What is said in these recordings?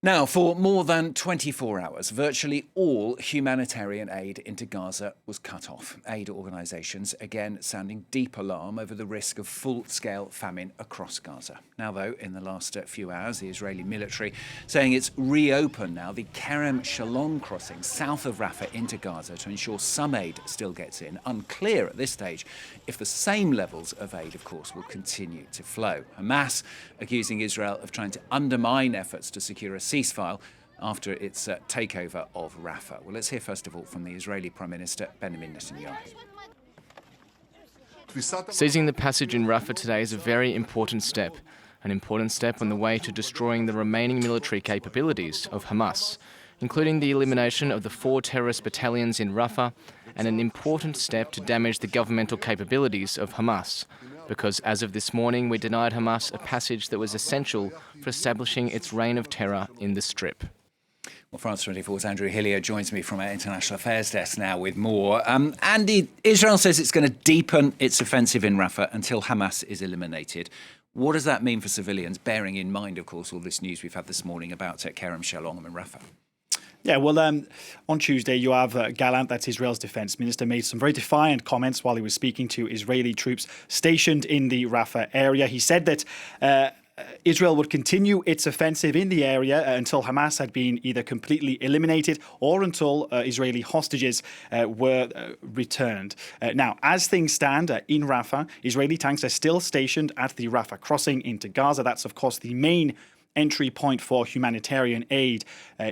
Now, for more than 24 hours, virtually all humanitarian aid into Gaza was cut off. Aid organisations again sounding deep alarm over the risk of full-scale famine across Gaza. Now, though, in the last few hours, the Israeli military saying it's reopened now the Kerem Shalom crossing south of Rafah into Gaza to ensure some aid still gets in. Unclear at this stage if the same levels of aid, of course, will continue to flow. Hamas accusing Israel of trying to undermine efforts to secure a ceasefire after its takeover of Rafah. Well, let's hear first of all from the Israeli Prime Minister Benjamin Netanyahu. Seizing the passage in Rafah today is a very important step. An important step on the way to destroying the remaining military capabilities of Hamas, including the elimination of the 4 terrorist battalions in Rafah, and an important step to damage the governmental capabilities of Hamas. Because as of this morning, we denied Hamas a passage that was essential for establishing its reign of terror in the Strip. Well, France 24's Andrew Hilliar joins me from our International Affairs desk now with more. Andy, Israel says it's going to deepen its offensive in Rafah until Hamas is eliminated. What does that mean for civilians, bearing in mind, of course, all this news we've had this morning about Kerem Shalom and Rafah? Yeah, well, on Tuesday, Yoav Gallant, that's Israel's defense minister, made some very defiant comments while he was speaking to Israeli troops stationed in the Rafah area. He said that Israel would continue its offensive in the area until Hamas had been either completely eliminated or until Israeli hostages were returned. Now, as things stand in Rafah, Israeli tanks are still stationed at the Rafah crossing into Gaza. That's, of course, the main entry point for humanitarian aid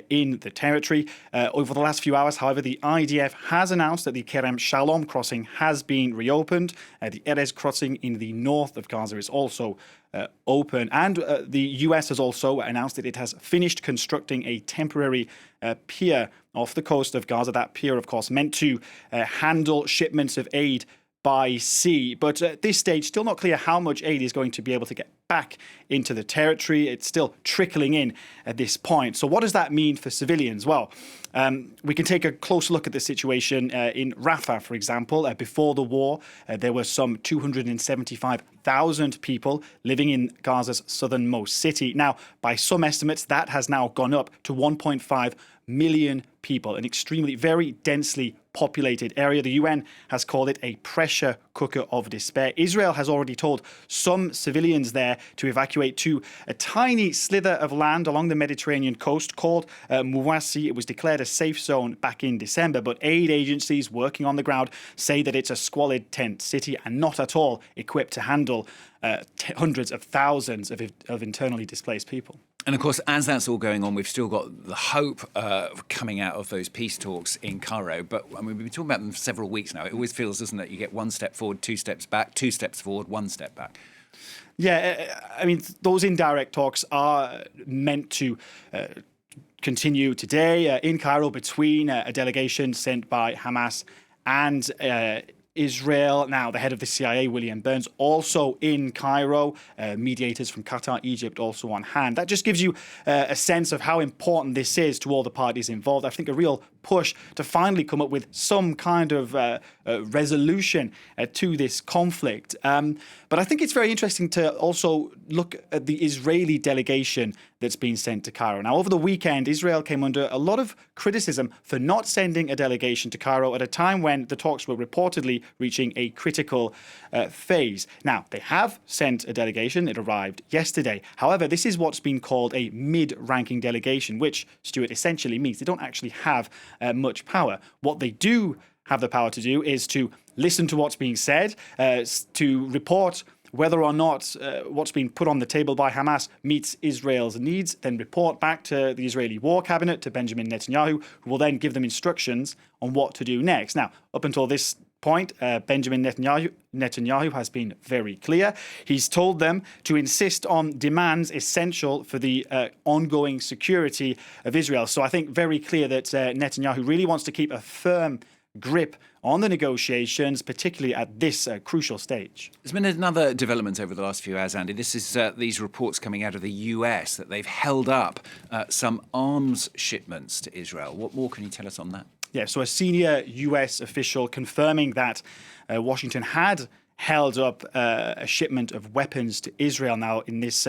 in the territory. Over the last few hours, however, the IDF has announced that the Kerem Shalom crossing has been reopened. The Erez crossing in the north of Gaza is also open. And the US has also announced that it has finished constructing a temporary pier off the coast of Gaza. That pier, of course, meant to handle shipments of aid by sea. But at this stage, still not clear how much aid is going to be able to get back into the territory. It's still trickling in at this point. So what does that mean for civilians? Well, we can take a close look at the situation in Rafah, for example. Before the war, there were some 275,000 people living in Gaza's southernmost city. Now, by some estimates, that has now gone up to 1.5 million people, an extremely, very densely populated area. The UN has called it a pressure cooker of despair. Israel has already told some civilians there to evacuate to a tiny slither of land along the Mediterranean coast called Mouassi. It was declared a safe zone back in December, but aid agencies working on the ground say that it's a squalid tent city and not at all equipped to handle hundreds of thousands of internally displaced people. And of course, as that's all going on, we've still got the hope coming out of those peace talks in Cairo. But I mean, we've been talking about them for several weeks now. It always feels, doesn't it? You get 1 step forward, 2 steps back, 2 steps forward, 1 step back. Yeah, I mean, those indirect talks are meant to continue today in Cairo between a delegation sent by Hamas and Israel. Now, the head of the CIA, William Burns, also in Cairo. Mediators from Qatar, Egypt also on hand. That just gives you a sense of how important this is to all the parties involved. I think a real push to finally come up with some kind of resolution to this conflict. But I think it's very interesting to also look at the Israeli delegation that's been sent to Cairo. Now, over the weekend, Israel came under a lot of criticism for not sending a delegation to Cairo at a time when the talks were reportedly reaching a critical phase. Now, they have sent a delegation. It arrived yesterday. However, this is what's been called a mid-ranking delegation, which, Stuart, essentially means they don't actually have much power. What they do have the power to do is to listen to what's being said, to report whether or not what's been put on the table by Hamas meets Israel's needs, then report back to the Israeli War Cabinet, to Benjamin Netanyahu, who will then give them instructions on what to do next. Now, up until this point, Benjamin Netanyahu has been very clear. He's told them to insist on demands essential for the ongoing security of Israel. So I think very clear that Netanyahu really wants to keep a firm grip on the negotiations, particularly at this crucial stage. There's been another development over the last few hours, Andy. This is these reports coming out of the US that they've held up some arms shipments to Israel. What more can you tell us on that? Yeah, so a senior US official confirming that Washington had held up a shipment of weapons to Israel. Now, in this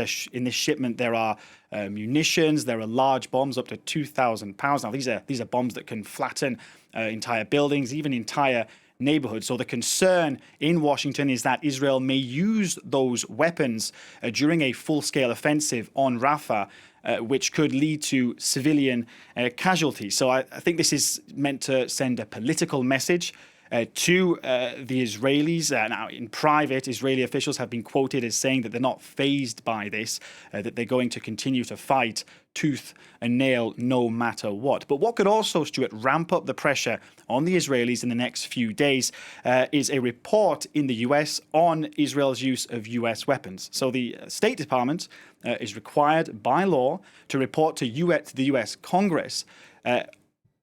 shipment, there are munitions, there are large bombs up to 2,000 pounds. Now, these are bombs that can flatten entire buildings, even entire neighborhoods. So the concern in Washington is that Israel may use those weapons during a full-scale offensive on Rafah, which could lead to civilian casualties. So I think this is meant to send a political message to the Israelis. Now, in private, Israeli officials have been quoted as saying that they're not fazed by this, that they're going to continue to fight tooth and nail no matter what. But what could also, Stuart, ramp up the pressure on the Israelis in the next few days is a report in the US on Israel's use of US weapons. So the State Department is required by law to report to the US Congress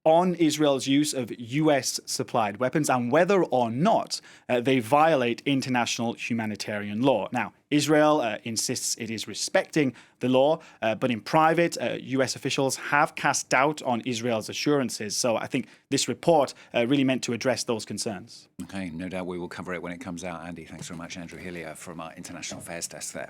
on Israel's use of US-supplied weapons and whether or not they violate international humanitarian law. Now, Israel insists it is respecting the law, but in private, US officials have cast doubt on Israel's assurances. So I think this report really meant to address those concerns. Okay, no doubt we will cover it when it comes out. Andy, thanks very much. Andrew Hilliar from our International Affairs Desk there.